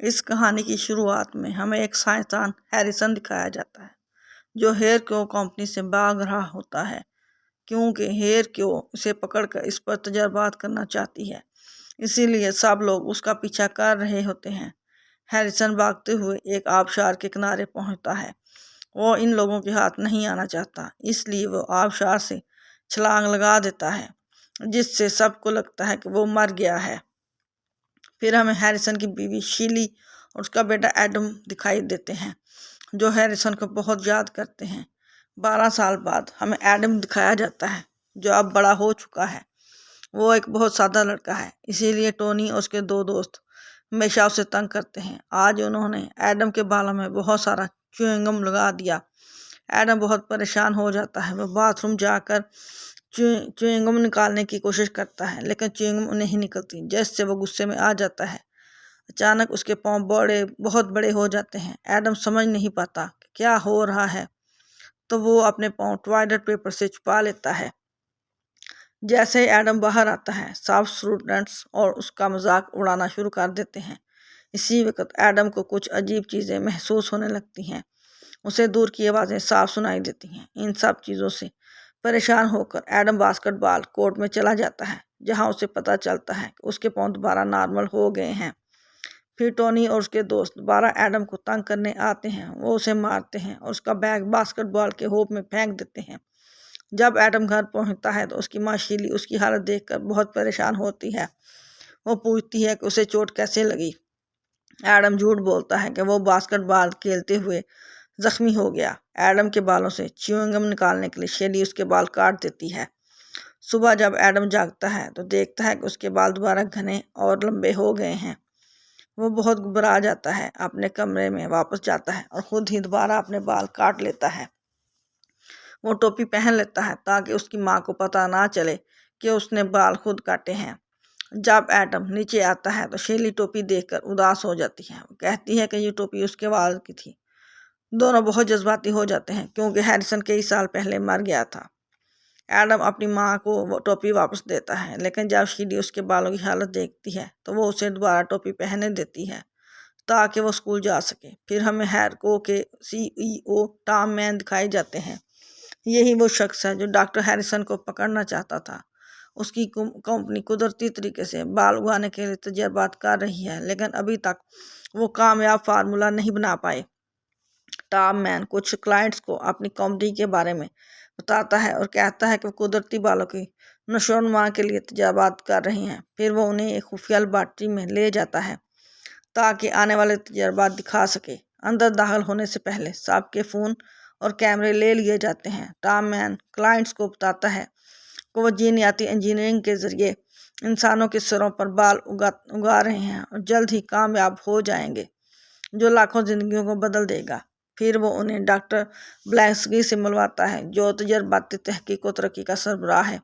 اس کہانی کی شروعات میں ہمیں ایک سائنسدان ہیریسن دکھایا جاتا ہے جو ہیئر کیو کمپنی سے بھاگ رہا ہوتا ہے کیونکہ ہیئر کیو اسے پکڑ کر اس پر تجربات کرنا چاہتی ہے، اسی لیے سب لوگ اس کا پیچھا کر رہے ہوتے ہیں۔ ہیریسن بھاگتے ہوئے ایک آبشار کے کنارے پہنچتا ہے۔ وہ ان لوگوں کے ہاتھ نہیں آنا چاہتا، اس لیے وہ آبشار سے چھلانگ لگا دیتا ہے جس سے سب کو لگتا ہے کہ وہ مر گیا ہے۔ پھر ہمیں ہیریسن کی بیوی شیلی اور اس کا بیٹا ایڈم دکھائی دیتے ہیں جو ہیریسن کو بہت یاد کرتے ہیں۔ 12 سال بعد ہمیں ایڈم دکھایا جاتا ہے جو اب بڑا ہو چکا ہے۔ وہ ایک بہت سادہ لڑکا ہے، اسی لیے ٹونی اور اس کے 2 دوست ہمیشہ اسے تنگ کرتے ہیں۔ آج انہوں نے ایڈم کے بالوں میں بہت سارا چیونگم لگا دیا۔ ایڈم بہت پریشان ہو جاتا ہے۔ وہ باتھ روم جا کر چیونگم نکالنے کی کوشش کرتا ہے لیکن چیونگم نہیں نکلتی، جس سے وہ غصے میں آ جاتا ہے۔ اچانک اس کے پاؤں بہت بڑے ہو جاتے ہیں۔ ایڈم سمجھ نہیں پاتا کہ کیا ہو رہا ہے، تو وہ اپنے پاؤں ٹوائلٹ پیپر سے چھپا لیتا ہے۔ جیسے ہی ایڈم باہر آتا ہے، سب اسٹوڈنٹس اور اس کا مذاق اڑانا شروع کر دیتے ہیں۔ اسی وقت ایڈم کو کچھ عجیب چیزیں محسوس ہونے لگتی ہیں۔ اسے دور کی آوازیں صاف سنائی دیتی ہیں۔ ان سب چیزوں سے پریشان ہو کر ایڈم باسکٹ بال کورٹ میں چلا جاتا ہے جہاں اسے پتہ چلتا ہے کہ اس کے پاؤں دوبارہ نارمل ہو گئے ہیں۔ پھر ٹونی اور اس کے دوست دوبارہ ایڈم کو تنگ کرنے آتے ہیں۔ وہ اسے مارتے ہیں اور اس کا بیگ باسکٹ بال کے ہوپ میں پھینک دیتے ہیں۔ جب ایڈم گھر پہنچتا ہے تو اس کی ماں شیلی اس کی حالت دیکھ کر بہت پریشان ہوتی ہے۔ وہ پوچھتی ہے کہ اسے چوٹ کیسے لگی۔ ایڈم جھوٹ بولتا ہے کہ وہ باسکٹ بال کھیلتے ہوئے زخمی ہو گیا۔ ایڈم کے بالوں سے چیونگم نکالنے کے لیے شیلی اس کے بال کاٹ دیتی ہے۔ صبح جب ایڈم جاگتا ہے تو دیکھتا ہے کہ اس کے بال دوبارہ گھنے اور لمبے ہو گئے ہیں۔ وہ بہت گھبرا جاتا ہے، اپنے کمرے میں واپس جاتا ہے اور خود ہی دوبارہ اپنے بال کاٹ لیتا ہے۔ وہ ٹوپی پہن لیتا ہے تاکہ اس کی ماں کو پتہ نہ چلے کہ اس نے بال خود کاٹے ہیں۔ جب ایڈم نیچے آتا ہے تو شیلی ٹوپی دیکھ کر اداس ہو جاتی ہے۔ وہ کہتی ہے کہ یہ ٹوپی اس کے والد کی تھی۔ دونوں بہت جذباتی ہو جاتے ہیں کیونکہ ہیریسن کئی سال پہلے مر گیا تھا۔ ایڈم اپنی ماں کو وہ ٹوپی واپس دیتا ہے لیکن جب شیلی اس کے بالوں کی حالت دیکھتی ہے تو وہ اسے دوبارہ ٹوپی پہننے دیتی ہے تاکہ وہ اسکول جا سکے۔ پھر ہمیں ہیئرکو کے CEO ٹام مین دکھائے جاتے ہیں۔ یہی وہ شخص ہے جو ڈاکٹر ہیریسن کو پکڑنا چاہتا تھا۔ اس کی کمپنی قدرتی طریقے سے بال اگانے کے لیے تجربات کر رہی ہے لیکن ابھی تک وہ کامیاب فارمولہ نہیں بنا پائے۔ ٹام مین کچھ کلائنٹس کو اپنی کمپنی کے بارے میں بتاتا ہے اور کہتا ہے کہ وہ قدرتی بالوں کی نشو و نما کے لیے تجربات کر رہی ہیں۔ پھر وہ انہیں ایک خفیہ لیبارٹری میں لے جاتا ہے تاکہ آنے والے تجربات دکھا سکے۔ اندر داخل ہونے سے پہلے سب کے فون اور کیمرے لے لیے جاتے ہیں۔ ٹام مین کلائنٹس کو بتاتا ہے کہ وہ جینیاتی انجینئرنگ کے ذریعے انسانوں کے سروں پر بال اگا رہے ہیں اور جلد ہی کامیاب ہو جائیں گے جو لاکھوں زندگیوں کو بدل دے گا۔ پھر وہ انہیں ڈاکٹر بلینسکی سے ملواتا ہے جو تجرباتی تحقیق و ترقی کا سربراہ ہے۔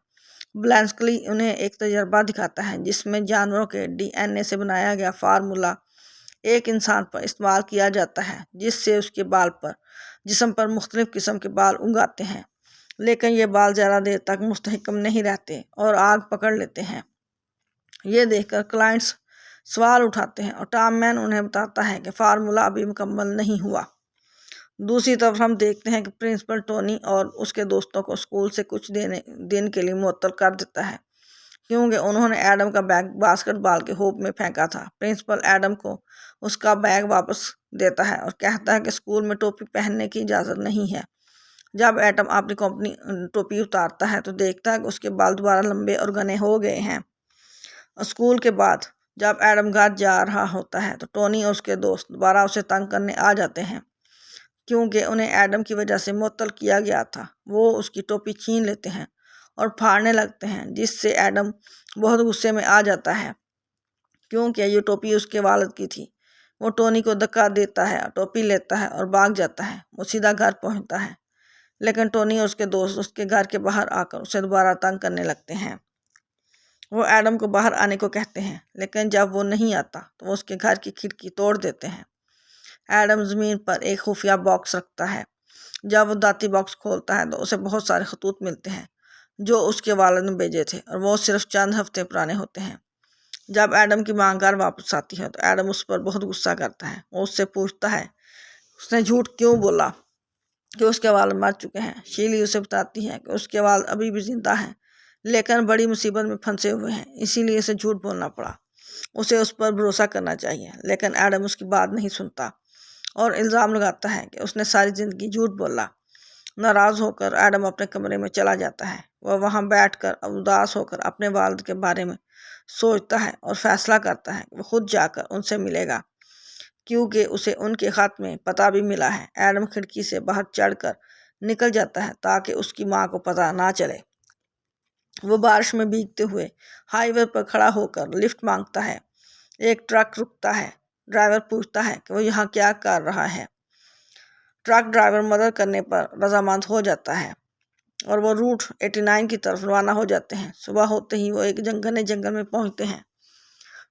بلینسکی انہیں ایک تجربہ دکھاتا ہے جس میں جانوروں کے DNA سے بنایا گیا فارمولہ ایک انسان پر استعمال کیا جاتا ہے جس سے اس کے جسم پر مختلف قسم کے بال اگاتے ہیں، لیکن یہ بال زیادہ دیر تک مستحکم نہیں رہتے اور آگ پکڑ لیتے ہیں۔ یہ دیکھ کر کلائنٹس سوال اٹھاتے ہیں اور ٹام مین انہیں بتاتا ہے کہ فارمولہ ابھی مکمل نہیں ہوا۔ دوسری طرف ہم دیکھتے ہیں کہ پرنسپل ٹونی اور اس کے دوستوں کو اسکول سے کچھ دن کے لیے معطل کر دیتا ہے کیونکہ انہوں نے ایڈم کا بیگ باسکٹ بال کے ہوپ میں پھینکا تھا۔ پرنسپل ایڈم کو اس کا بیگ واپس دیتا ہے اور کہتا ہے کہ اسکول میں ٹوپی پہننے کی اجازت نہیں ہے۔ جب ایڈم اپنی کمپنی ٹوپی اتارتا ہے تو دیکھتا ہے کہ اس کے بال دوبارہ لمبے اور گھنے ہو گئے ہیں۔ اسکول کے بعد جب ایڈم گھر جا رہا ہوتا ہے تو ٹونی اور اس کے دوست دوبارہ اسے تنگ کرنے آ جاتے ہیں کیونکہ انہیں ایڈم کی وجہ سے معطل کیا گیا تھا۔ وہ اس کی ٹوپی چھین لیتے ہیں اور پھاڑنے لگتے ہیں جس سے ایڈم بہت غصے میں آ جاتا ہے کیونکہ یہ ٹوپی اس کے والد کی تھی۔ وہ ٹونی کو دھکا دیتا ہے، ٹوپی لیتا ہے اور بھاگ جاتا ہے۔ وہ سیدھا گھر پہنچتا ہے لیکن ٹونی اور اس کے دوست اس کے گھر کے باہر آ کر اسے دوبارہ تنگ کرنے لگتے ہیں۔ وہ ایڈم کو باہر آنے کو کہتے ہیں لیکن جب وہ نہیں آتا تو وہ اس کے گھر کی کھڑکی توڑ دیتے ہیں۔ ایڈم زمین پر ایک خفیہ باکس رکھتا ہے۔ جب وہ دھاتی باکس کھولتا ہے تو اسے بہت سارے خطوط ملتے ہیں جو اس کے والد نے بھیجے تھے اور وہ صرف چند ہفتے پرانے ہوتے ہیں۔ جب ایڈم کی ماں گھر واپس آتی ہے تو ایڈم اس پر بہت غصہ کرتا ہے۔ وہ اس سے پوچھتا ہے اس نے جھوٹ کیوں بولا کہ اس کے والد مر چکے ہیں۔ شیلی اسے بتاتی ہے کہ اس کے والد ابھی بھی زندہ ہیں لیکن بڑی مصیبت میں پھنسے ہوئے ہیں، اسی لیے اسے جھوٹ بولنا پڑا۔ اسے اس پر بھروسہ کرنا چاہیے، لیکن ایڈم اس کی بات نہیں سنتا اور الزام لگاتا ہے کہ اس نے ساری زندگی جھوٹ بولا۔ ناراض ہو کر ایڈم اپنے کمرے میں چلا جاتا ہے۔ وہ وہاں بیٹھ کر اداس ہو کر اپنے والد کے بارے میں سوچتا ہے اور فیصلہ کرتا ہے کہ وہ خود جا کر ان سے ملے گا، کیونکہ اسے ان کے خط میں پتہ بھی ملا ہے۔ ایڈم کھڑکی سے باہر چڑھ کر نکل جاتا ہے تاکہ اس کی ماں کو پتہ نہ چلے۔ وہ بارش میں بھیگتے ہوئے ہائی وے پر کھڑا ہو کر لفٹ مانگتا ہے۔ ایک ٹرک رکتا ہے۔ ڈرائیور پوچھتا ہے کہ وہ یہاں کیا کر رہا ہے۔ ٹرک ڈرائیور مدد کرنے پر رضامند ہو جاتا ہے اور وہ روٹ 89 کی طرف روانہ ہو جاتے ہیں۔ صبح ہوتے ہی وہ ایک گھنے جنگل میں پہنچتے ہیں۔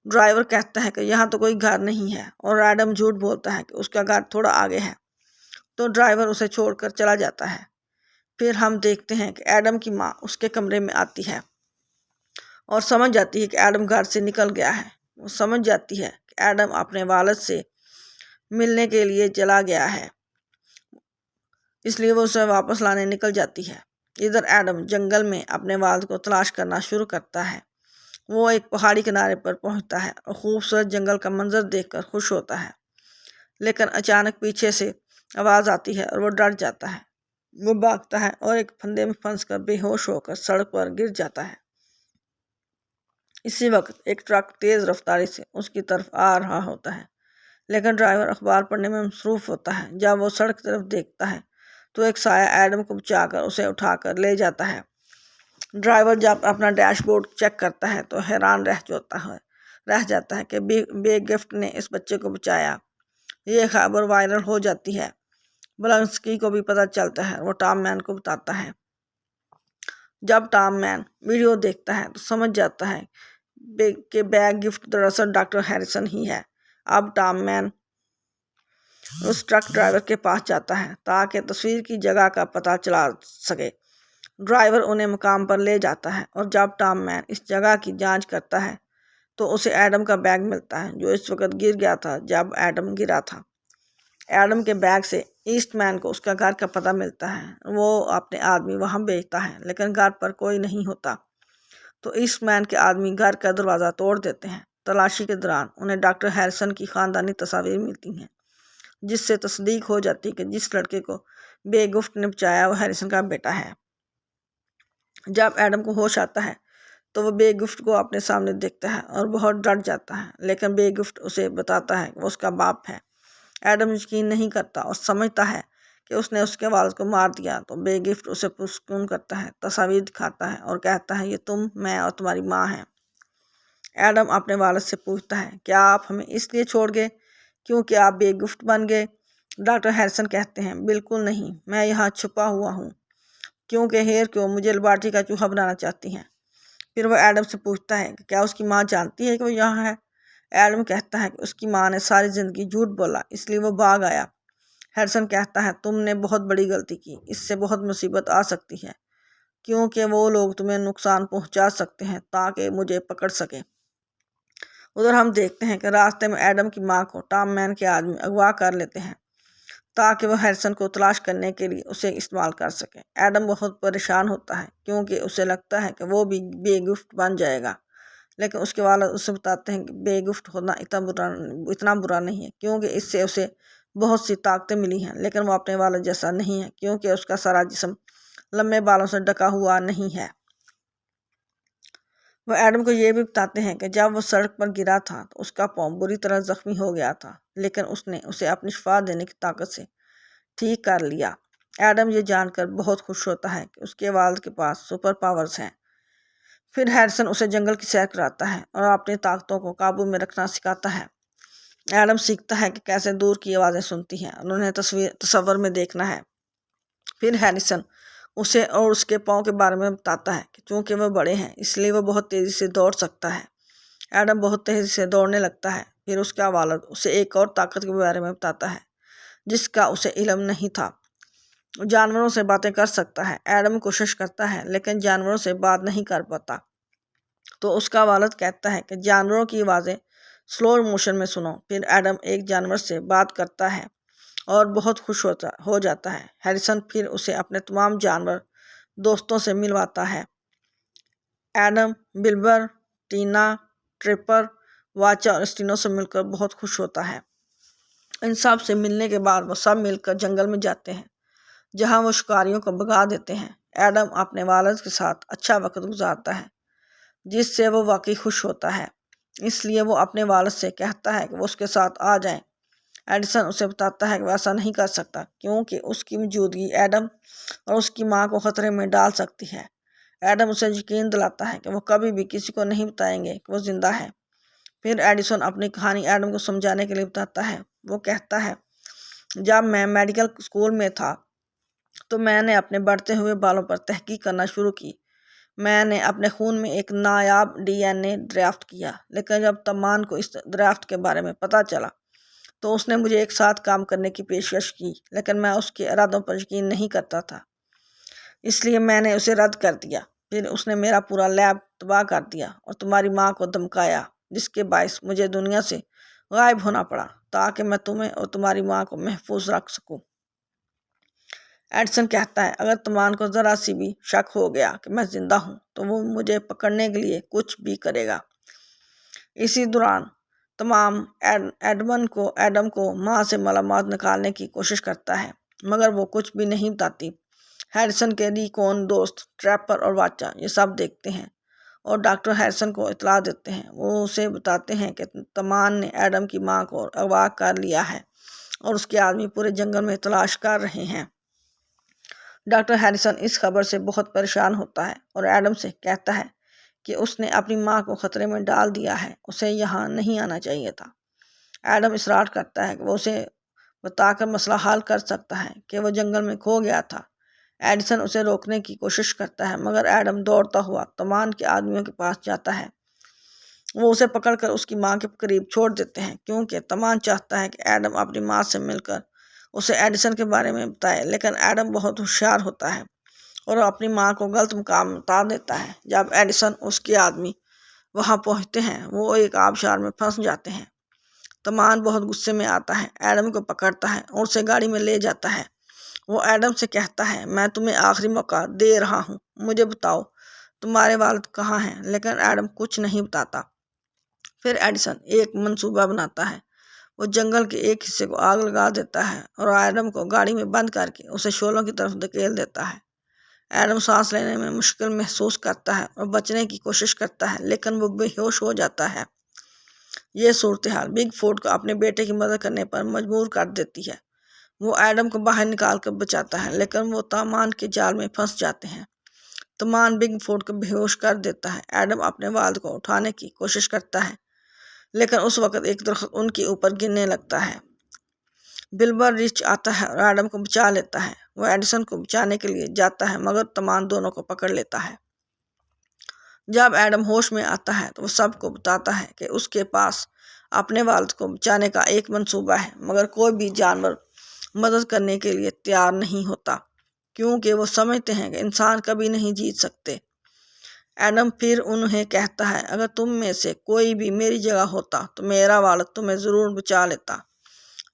ڈرائیور کہتا ہے کہ یہاں تو کوئی گھر نہیں ہے اور ایڈم جھوٹ بولتا ہے کہ اس کا گھر تھوڑا آگے ہے، تو ڈرائیور اسے چھوڑ کر چلا جاتا ہے۔ پھر ہم دیکھتے ہیں کہ ایڈم کی ماں اس کے کمرے میں آتی ہے اور سمجھ جاتی ہے کہ ایڈم گھر سے نکل گیا ہے۔ وہ سمجھ جاتی ہے کہ ایڈم اپنے والد سے ملنے کے لیے چلا گیا ہے، اس لیے وہ اسے واپس لانے نکل جاتی ہے۔ ادھر ایڈم جنگل میں اپنے والد کو تلاش کرنا شروع کرتا ہے۔ وہ ایک پہاڑی کنارے پر پہنچتا ہے اور خوبصورت جنگل کا منظر دیکھ کر خوش ہوتا ہے، لیکن اچانک پیچھے سے آواز آتی ہے اور وہ ڈر جاتا ہے۔ وہ بھاگتا ہے اور ایک پھندے میں پھنس کر بے ہوش ہو کر سڑک پر گر جاتا ہے۔ اسی وقت ایک ٹرک تیز رفتاری سے اس کی طرف آ رہا ہوتا ہے، لیکن ڈرائیور اخبار پڑھنے میں مصروف ہوتا ہے۔ جب وہ سڑک طرف دیکھتا ہے تو ایک سایہ ایڈم کو بچا کر اسے اٹھا کر لے جاتا ہے۔ ڈرائیور جب اپنا ڈیش بورڈ چیک کرتا ہے تو حیران رہ جاتا ہے کہ بے گفٹ نے اس بچے کو بچایا۔ یہ خبر وائرل ہو جاتی ہے۔ بلنسکی کو بھی پتہ چلتا ہے، وہ ٹام مین کو بتاتا ہے۔ جب ٹام مین ویڈیو دیکھتا ہے تو سمجھ جاتا ہے کہ بیگ گفٹ دراصل ڈاکٹر ہیریسن ہی ہے۔ اب ٹام مین اس ٹرک ڈرائیور کے پاس جاتا ہے تاکہ تصویر کی جگہ کا پتہ چلا سکے۔ ڈرائیور انہیں مقام پر لے جاتا ہے اور جب ٹام مین اس جگہ کی جانچ کرتا ہے تو اسے ایڈم کا بیگ ملتا ہے جو اس وقت گر گیا تھا جب ایڈم گرا تھا۔ ایڈم کے بیگ سے ایسٹ مین کو اس کا گھر کا پتہ ملتا ہے۔ وہ اپنے آدمی وہاں بھیجتا ہے لیکن گھر پر کوئی نہیں ہوتا، تو ایسٹ مین کے آدمی گھر کا دروازہ توڑ دیتے ہیں۔ تلاشی کے دوران انہیں ڈاکٹر ہیریسن کی خاندانی تصاویر ملتی ہیں، جس سے تصدیق ہو جاتی ہے کہ جس لڑکے کو بے گفٹ نے بچایا وہ ہیریسن کا بیٹا ہے۔ جب ایڈم کو ہوش آتا ہے تو وہ بے گفٹ کو اپنے سامنے دیکھتا ہے اور بہت ڈر جاتا ہے، لیکن بے گفٹ اسے بتاتا ہے کہ وہ اس کا باپ ہے۔ ایڈم یقین نہیں کرتا اور سمجھتا ہے کہ اس نے اس کے والد کو مار دیا، تو بے گفٹ اسے پرسکون کرتا ہے، تصاویر دکھاتا ہے اور کہتا ہے یہ تم، میں اور تمہاری ماں ہیں۔ ایڈم اپنے والد سے پوچھتا ہے کیا آپ ہمیں اس لیے چھوڑ گئے کیونکہ آپ بے گفٹ بن گئے؟ ڈاکٹر ہیریسن کہتے ہیں بالکل نہیں، میں یہاں چھپا ہوا ہوں کیونکہ ہیر کو مجھے لیبارٹری کا چوہا بنانا چاہتی ہیں۔ پھر وہ ایڈم سے پوچھتا ہے کہ کیا اس کی ماں جانتی ہے کہ وہ یہاں ہے؟ ایڈم کہتا ہے کہ اس کی ماں نے ساری زندگی جھوٹ بولا اس لیے وہ بھاگ آیا۔ ہیریسن کہتا ہے تم نے بہت بڑی غلطی کی، اس سے بہت مصیبت آ سکتی ہے کیونکہ وہ لوگ تمہیں نقصان پہنچا سکتے ہیں تاکہ مجھے پکڑ سکیں۔ ادھر ہم دیکھتے ہیں کہ راستے میں ایڈم کی ماں کو ٹام مین کے آدمی اغوا کر لیتے ہیں تاکہ وہ ہیریسن کو تلاش کرنے کے لیے اسے استعمال کر سکیں۔ ایڈم بہت پریشان ہوتا ہے کیونکہ اسے لگتا ہے کہ وہ بھی بے گفٹ بن جائے گا، لیکن اس کے والد اسے بتاتے ہیں کہ بے گفٹ ہونا اتنا برا نہیں ہے کیونکہ اس سے اسے بہت سی طاقتیں ملی ہیں، لیکن وہ اپنے والد جیسا نہیں ہے کیونکہ اس کا سارا جسم لمبے بالوں سے ڈھکا ہوا نہیں ہے۔ وہ ایڈم کو یہ بھی بتاتے ہیں کہ جب وہ سڑک پر گرا تھا تو اس کا پاؤں بری طرح زخمی ہو گیا تھا، لیکن اس نے اسے اپنی شفا دینے کی طاقت سے ٹھیک کر لیا۔ ایڈم یہ جان کر بہت خوش ہوتا ہے کہ اس کے والد کے پاس سپر پاورز ہیں۔ پھر ہیریسن اسے جنگل کی سیر کراتا ہے اور اپنی طاقتوں کو قابو میں رکھنا سکھاتا ہے۔ ایڈم سیکھتا ہے کہ کیسے دور کی آوازیں سنتی ہیں اور انہیں تصور میں دیکھنا ہے۔ پھر ہیریسن اسے اور اس کے پاؤں کے بارے میں بتاتا ہے کہ چونکہ وہ بڑے ہیں اس لیے وہ بہت تیزی سے دوڑ سکتا ہے۔ ایڈم بہت تیزی سے دوڑنے لگتا ہے۔ پھر اس کا والد اسے ایک اور طاقت کے بارے میں بتاتا ہے جس کا اسے علم نہیں تھا۔ جانوروں سے باتیں کر سکتا ہے۔ ایڈم کوشش کرتا ہے لیکن جانوروں سے بات نہیں کر پاتا۔ تو اس کا والد کہتا ہے کہ جانوروں کی آوازیں سلو موشن میں سنو۔ پھر ایڈم ایک جانور سے بات کرتا ہے اور بہت خوش ہو جاتا ہے۔ ہیریسن پھر اسے اپنے تمام جانور دوستوں سے ملواتا ہے۔ ایڈم بلبر، ٹینا، ٹرپر، واچا اور اسٹینو سے مل کر بہت خوش ہوتا ہے۔ ان سب سے ملنے کے بعد وہ سب مل کر جنگل میں جاتے ہیں جہاں وہ شکاریوں کو بھگا دیتے ہیں۔ ایڈم اپنے والد کے ساتھ اچھا وقت گزارتا ہے جس سے وہ واقعی خوش ہوتا ہے، اس لیے وہ اپنے والد سے کہتا ہے کہ وہ اس کے ساتھ آ جائیں۔ ایڈیسن اسے بتاتا ہے کہ وہ ایسا نہیں کر سکتا کیونکہ اس کی موجودگی ایڈم اور اس کی ماں کو خطرے میں ڈال سکتی ہے۔ ایڈم اسے یقین دلاتا ہے کہ وہ کبھی بھی کسی کو نہیں بتائیں گے کہ وہ زندہ ہے۔ پھر ایڈیسن اپنی کہانی ایڈم کو سمجھانے کے لیے بتاتا ہے۔ وہ کہتا ہے، جب میں میڈیکل اسکول میں تھا تو میں نے اپنے بڑھتے ہوئے بالوں پر تحقیق کرنا شروع کی۔ میں نے اپنے خون میں ایک نایاب ڈی این اے دریافت کیا، لیکن جب تمان کو اس دریافت کے بارے میں پتہ چلا تو اس نے مجھے ایک ساتھ کام کرنے کی پیشکش کی، لیکن میں اس کے ارادوں پر یقین نہیں کرتا تھا، اس لیے میں نے اسے رد کر دیا۔ پھر اس نے میرا پورا لیب تباہ کر دیا اور تمہاری ماں کو دھمکایا، جس کے باعث مجھے دنیا سے غائب ہونا پڑا تاکہ میں تمہیں اور تمہاری ماں کو محفوظ رکھ سکوں۔ ایڈیسن کہتا ہے، اگر تمان کو ذرا سی بھی شک ہو گیا کہ میں زندہ ہوں تو وہ مجھے پکڑنے کے لیے کچھ بھی کرے گا۔ اسی دوران تمام ایڈم کو ماں سے معلومات نکالنے کی کوشش کرتا ہے، مگر وہ کچھ بھی نہیں بتاتی۔ ہیریسن کے ریکون دوست ٹریپر اور واچا یہ سب دیکھتے ہیں اور ڈاکٹر ہیریسن کو اطلاع دیتے ہیں۔ وہ اسے بتاتے ہیں کہ تمان نے ایڈم کی ماں کو اغوا کر لیا ہے اور اس کے آدمی پورے جنگل میں تلاش کر رہے ہیں۔ ڈاکٹر ہیریسن اس خبر سے بہت پریشان ہوتا ہے اور ایڈم سے کہتا ہے کہ اس نے اپنی ماں کو خطرے میں ڈال دیا ہے، اسے یہاں نہیں آنا چاہیے تھا۔ ایڈم اصرار کرتا ہے کہ وہ اسے بتا کر مسئلہ حل کر سکتا ہے کہ وہ جنگل میں کھو گیا تھا۔ ایڈیسن اسے روکنے کی کوشش کرتا ہے، مگر ایڈم دوڑتا ہوا تمان کے آدمیوں کے پاس جاتا ہے۔ وہ اسے پکڑ کر اس کی ماں کے قریب چھوڑ دیتے ہیں کیونکہ تمان چاہتا ہے کہ ایڈم اپنی ماں سے مل کر اسے ایڈیسن کے بارے میں بتائے، لیکن ایڈم بہت ہوشیار ہوتا ہے اور اپنی ماں کو غلط مقام بتا دیتا ہے۔ جب ایڈیسن اس کے آدمی وہاں پہنچتے ہیں وہ ایک آبشار میں پھنس جاتے ہیں۔ تمان بہت غصے میں آتا ہے، ایڈم کو پکڑتا ہے اور اسے گاڑی میں لے جاتا ہے۔ وہ ایڈم سے کہتا ہے، میں تمہیں آخری موقع دے رہا ہوں، مجھے بتاؤ تمہارے والد کہاں ہیں، لیکن ایڈم کچھ نہیں بتاتا۔ پھر ایڈیسن ایک منصوبہ بناتا ہے۔ وہ جنگل کے ایک حصے کو آگ لگا دیتا ہے اور ایڈم کو گاڑی میں بند کر کے اسے شعلوں کی طرف دھکیل دیتا ہے۔ ایڈم سانس لینے میں مشکل محسوس کرتا ہے اور بچنے کی کوشش کرتا ہے، لیکن وہ بے ہوش ہو جاتا ہے۔ یہ صورتحال بگ فوٹ کو اپنے بیٹے کی مدد کرنے پر مجبور کر دیتی ہے۔ وہ ایڈم کو باہر نکال کر بچاتا ہے، لیکن وہ تمان کے جال میں پھنس جاتے ہیں۔ تمان بگ فوٹ کو بے ہوش کر دیتا ہے۔ ایڈم اپنے والد کو اٹھانے کی کوشش کرتا ہے، لیکن اس وقت ایک درخت ان کے اوپر گرنے لگتا ہے۔ بلبر ریچھ آتا ہے اور ایڈم کو بچا لیتا ہے۔ وہ ایڈیسن کو بچانے کے لیے جاتا ہے، مگر تمان دونوں کو پکڑ لیتا ہے۔ جب ایڈم ہوش میں آتا ہے تو وہ سب کو بتاتا ہے کہ اس کے پاس اپنے والد کو بچانے کا ایک منصوبہ ہے، مگر کوئی بھی جانور مدد کرنے کے لیے تیار نہیں ہوتا کیونکہ وہ سمجھتے ہیں کہ انسان کبھی نہیں جیت سکتے۔ ایڈم پھر انہیں کہتا ہے، اگر تم میں سے کوئی بھی میری جگہ ہوتا تو میرا والد تمہیں ضرور بچا لیتا۔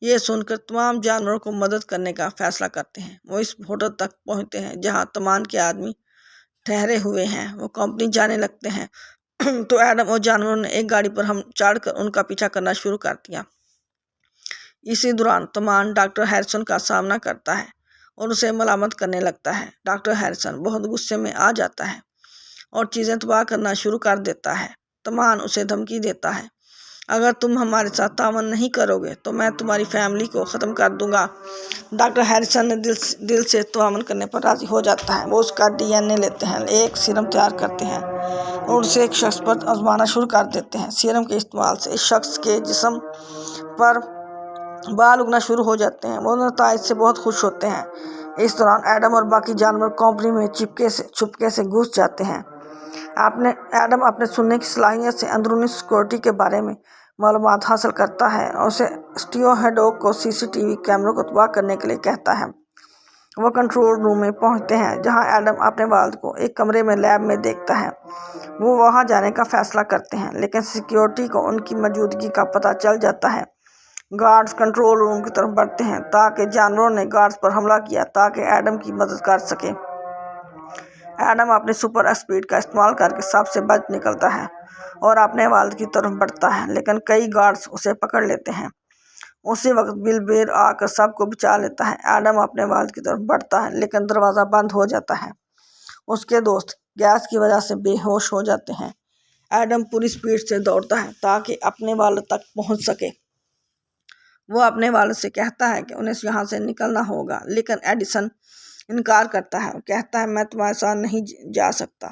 یہ سن کر تمام جانوروں کو مدد کرنے کا فیصلہ کرتے ہیں۔ وہ اس ہوٹل تک پہنچتے ہیں جہاں تمان کے آدمی ٹھہرے ہوئے ہیں۔ وہ کمپنی جانے لگتے ہیں تو ایڈم اور جانوروں نے ایک گاڑی پر چڑھ کر ان کا پیچھا کرنا شروع کر دیا۔ اسی دوران تمان ڈاکٹر ہیریسن کا سامنا کرتا ہے اور اسے ملامت کرنے لگتا ہے۔ ڈاکٹر ہیریسن بہت غصے میں آ جاتا ہے اور چیزیں تباہ کرنا شروع کر دیتا ہے۔ تمان اسے دھمکی دیتا ہے، اگر تم ہمارے ساتھ تعاون نہیں کرو گے تو میں تمہاری فیملی کو ختم کر دوں گا۔ ڈاکٹر ہیریسن نے دل سے تعاون کرنے پر راضی ہو جاتا ہے۔ وہ اس کا ڈی این اے لیتے ہیں، ایک سیرم تیار کرتے ہیں اور اسے ایک شخص پر آزمانا شروع کر دیتے ہیں۔ سیرم کے استعمال سے اس شخص کے جسم پر بال اگنا شروع ہو جاتے ہیں۔ وہ نتائج سے بہت خوش ہوتے ہیں۔ اس دوران ایڈم اور باقی جانور کمپنی میں چھپکے سے گھس جاتے ہیں۔ ایڈم اپنے سننے کی صلاحیت سے اندرونی سیکورٹی کے بارے میں معلومات حاصل کرتا ہے اور اسے اسٹیو ہیڈوک کو سی سی ٹی وی کیمروں کو تباہ کرنے کے لیے کہتا ہے۔ وہ کنٹرول روم میں پہنچتے ہیں جہاں ایڈم اپنے والد کو ایک کمرے میں لیب میں دیکھتا ہے۔ وہ وہاں جانے کا فیصلہ کرتے ہیں لیکن سیکیورٹی کو ان کی موجودگی کا پتہ چل جاتا ہے۔ گارڈز کنٹرول روم کی طرف بڑھتے ہیں تاکہ جانوروں نے گارڈز پر حملہ کیا تاکہ ایڈم کی مدد کر سکے۔ ایڈم اپنی سپر اسپیڈ کا استعمال کر کے سب سے بچ نکلتا ہے اور اپنے والد کی طرف بڑھتا ہے لیکن کئی گارڈز اسے پکڑ لیتے ہیں۔ اسی وقت بل بیر آ کر سب کو بچا لیتا ہے۔ ایڈم اپنے والد کی طرف بڑھتا ہے لیکن دروازہ بند ہو جاتا ہے۔ اس کے دوست گیس کی وجہ سے بے ہوش ہو جاتے ہیں۔ ایڈم پوری سپیڈ سے دوڑتا ہے تاکہ اپنے والد تک پہنچ سکے۔ وہ اپنے والد سے کہتا ہے کہ انہیں یہاں سے نکلنا ہوگا لیکن ایڈیسن انکار کرتا ہے اور کہتا ہے میں تمہارے ساتھ نہیں جا سکتا،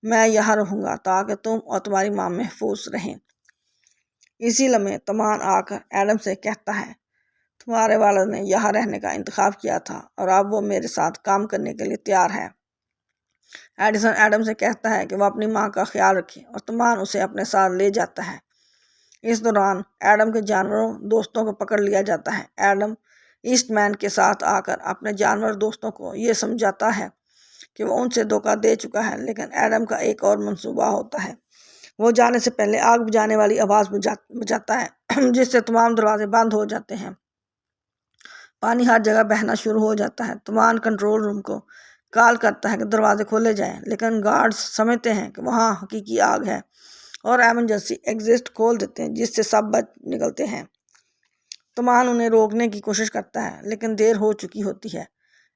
میں یہاں رہوں گا تاکہ تم اور تمہاری ماں محفوظ رہیں۔ اسی لمحے طوفان آ کر ایڈم سے کہتا ہے تمہارے والد نے یہاں رہنے کا انتخاب کیا تھا اور اب وہ میرے ساتھ کام کرنے کے لیے تیار ہے۔ ایڈیسن ایڈم سے کہتا ہے کہ وہ اپنی ماں کا خیال رکھے اور طوفان اسے اپنے ساتھ لے جاتا ہے۔ اس دوران ایڈم کے جانوروں دوستوں کو پکڑ لیا جاتا ہے۔ ایڈم ایسٹ مین کے ساتھ آ کر اپنے جانور دوستوں کو یہ سمجھاتا ہے کہ وہ ان سے دھوکہ دے چکا ہے لیکن ایڈم کا ایک اور منصوبہ ہوتا ہے۔ وہ جانے سے پہلے آگ بجھانے والی آواز بجاتا ہے جس سے تمام دروازے بند ہو جاتے ہیں۔ پانی ہر جگہ بہنا شروع ہو جاتا ہے۔ طوفان کنٹرول روم کو کال کرتا ہے کہ دروازے کھولے جائیں لیکن گارڈز سمجھتے ہیں کہ وہاں حقیقی آگ ہے اور ایمرجنسی ایگزٹ کھول دیتے ہیں جس سے سب بچ نکلتے ہیں۔ طوفان انہیں روکنے کی کوشش کرتا ہے لیکن دیر ہو چکی ہوتی ہے۔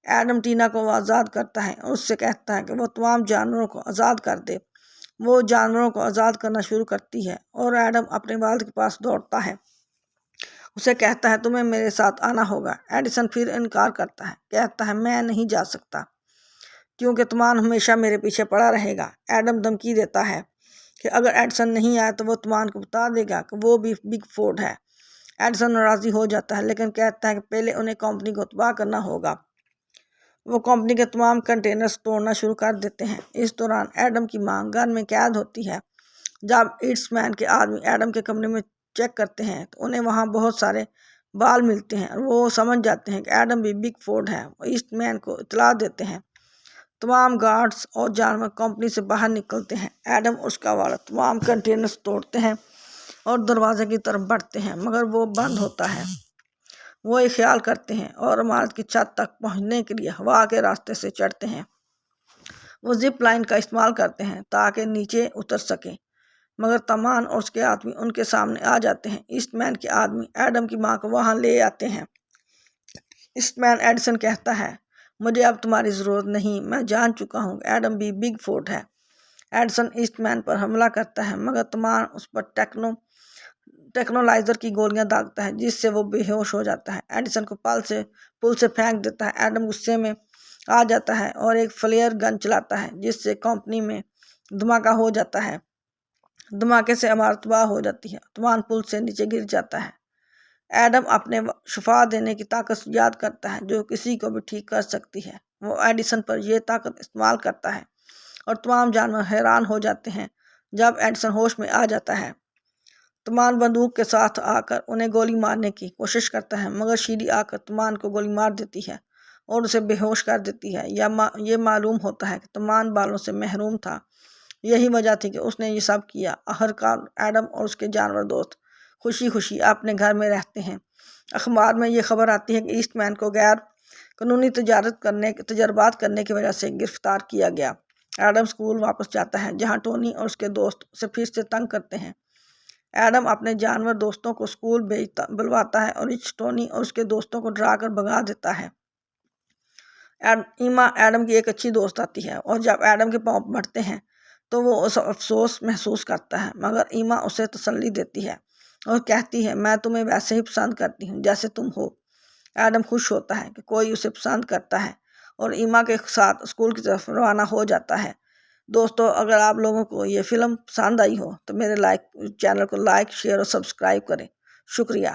ایڈم ٹینا کو آزاد کرتا ہے اور اس سے کہتا ہے کہ وہ تمام جانوروں کو آزاد کر دے۔ وہ جانوروں کو آزاد کرنا شروع کرتی ہے اور ایڈم اپنے والد کے پاس دوڑتا ہے۔ اسے کہتا ہے تمہیں میرے ساتھ آنا ہوگا۔ ایڈیسن پھر انکار کرتا ہے، کہتا ہے میں نہیں جا سکتا کیونکہ طوفان ہمیشہ میرے پیچھے پڑا رہے گا۔ ایڈم دھمکی دیتا ہے کہ اگر ایڈیسن نہیں آیا تو وہ طوفان کو بتا دے گا کہ وہ بھی بگ فورڈ ہے۔ ایڈیسن ناراضی ہو جاتا ہے لیکن کہتا ہے کہ پہلے انہیں کمپنی کو تباہ کرنا ہوگا۔ وہ کمپنی کے تمام کنٹینرز توڑنا شروع کر دیتے ہیں۔ اس دوران ایڈم کی ماں گھر میں قید ہوتی ہے۔ جب ایسٹ مین کے آدمی ایڈم کے کمرے میں چیک کرتے ہیں تو انہیں وہاں بہت سارے بال ملتے ہیں اور وہ سمجھ جاتے ہیں کہ ایڈم بھی بگ فورڈ ہے۔ وہ ایسٹ مین کو اطلاع دیتے ہیں۔ تمام گارڈز اور جانور کمپنی سے باہر نکلتے ہیں۔ ایڈم اور اس کا والد تمام کنٹینرز توڑتے ہیں اور دروازے کی طرف بڑھتے ہیں مگر وہ بند ہوتا ہے۔ وہ ایک خیال کرتے ہیں اور عمارت کی چھت تک پہنچنے کے لیے ہوا کے راستے سے چڑھتے ہیں۔ وہ زپ لائن کا استعمال کرتے ہیں تاکہ نیچے اتر سکیں مگر طوفان اور اس کے آدمی ان کے سامنے آ جاتے ہیں۔ ایسٹ مین کے آدمی ایڈم کی ماں کو وہاں لے آتے ہیں۔ ایسٹ مین ایڈیسن کہتا ہے مجھے اب تمہاری ضرورت نہیں، میں جان چکا ہوں کہ ایڈم بھی بگ فورڈ ہے۔ ایڈیسن ایسٹ مین پر حملہ کرتا ہے مگر طوفان اس پر ٹیکنولائزر کی گولیاں داغتا ہے جس سے وہ بے ہوش ہو جاتا ہے۔ ایڈیسن کو پل سے پھینک دیتا ہے۔ ایڈم غصے میں آ جاتا ہے اور ایک فلیئر گن چلاتا ہے جس سے کمپنی میں دھماکہ ہو جاتا ہے۔ دھماکے سے عمارت تباہ ہو جاتی ہے۔ طوفان پل سے نیچے گر جاتا ہے۔ ایڈم اپنے شفا دینے کی طاقت یاد کرتا ہے جو کسی کو بھی ٹھیک کر سکتی ہے۔ وہ ایڈیسن پر یہ طاقت استعمال کرتا ہے اور تمام جانور حیران ہو جاتے ہیں جب ایڈیسن ہوش میں آ جاتا ہے۔ طوفان بندوق کے ساتھ آ کر انہیں گولی مارنے کی کوشش کرتا ہے مگر شیری آ کر طوفان کو گولی مار دیتی ہے اور اسے بے ہوش کر دیتی ہے۔ یہ معلوم ہوتا ہے کہ طوفان بالوں سے محروم تھا، یہی وجہ تھی کہ اس نے یہ سب کیا۔ آخرکار ایڈم اور اس کے جانور دوست خوشی خوشی اپنے گھر میں رہتے ہیں۔ اخبار میں یہ خبر آتی ہے کہ ایسٹ مین کو غیر قانونی تجربات کرنے کی وجہ سے گرفتار کیا گیا۔ ایڈم اسکول واپس جاتا ہے جہاں ٹونی اور اس کے دوست اسے پھر سے تنگ کرتے ہیں۔ ایڈم اپنے جانور دوستوں کو اسکول بلواتا ہے اور ٹونی اور اس کے دوستوں کو ڈرا کر بھگا دیتا ہے۔ ایما ایڈم کی ایک اچھی دوست آتی ہے اور جب ایڈم کے پاؤں بڑھتے ہیں تو وہ افسوس محسوس کرتا ہے مگر ایما اسے تسلی دیتی ہے اور کہتی ہے میں تمہیں ویسے ہی پسند کرتی ہوں جیسے تم ہو۔ ایڈم خوش ہوتا ہے کہ کوئی اسے پسند کرتا ہے اور ایما کے ساتھ اسکول کی طرف روانہ ہو جاتا ہے۔ دوستو اگر آپ لوگوں کو یہ فلم پسند آئی ہو تو میرے چینل کو لائک، شیئر اور سبسکرائب کریں۔ شکریہ۔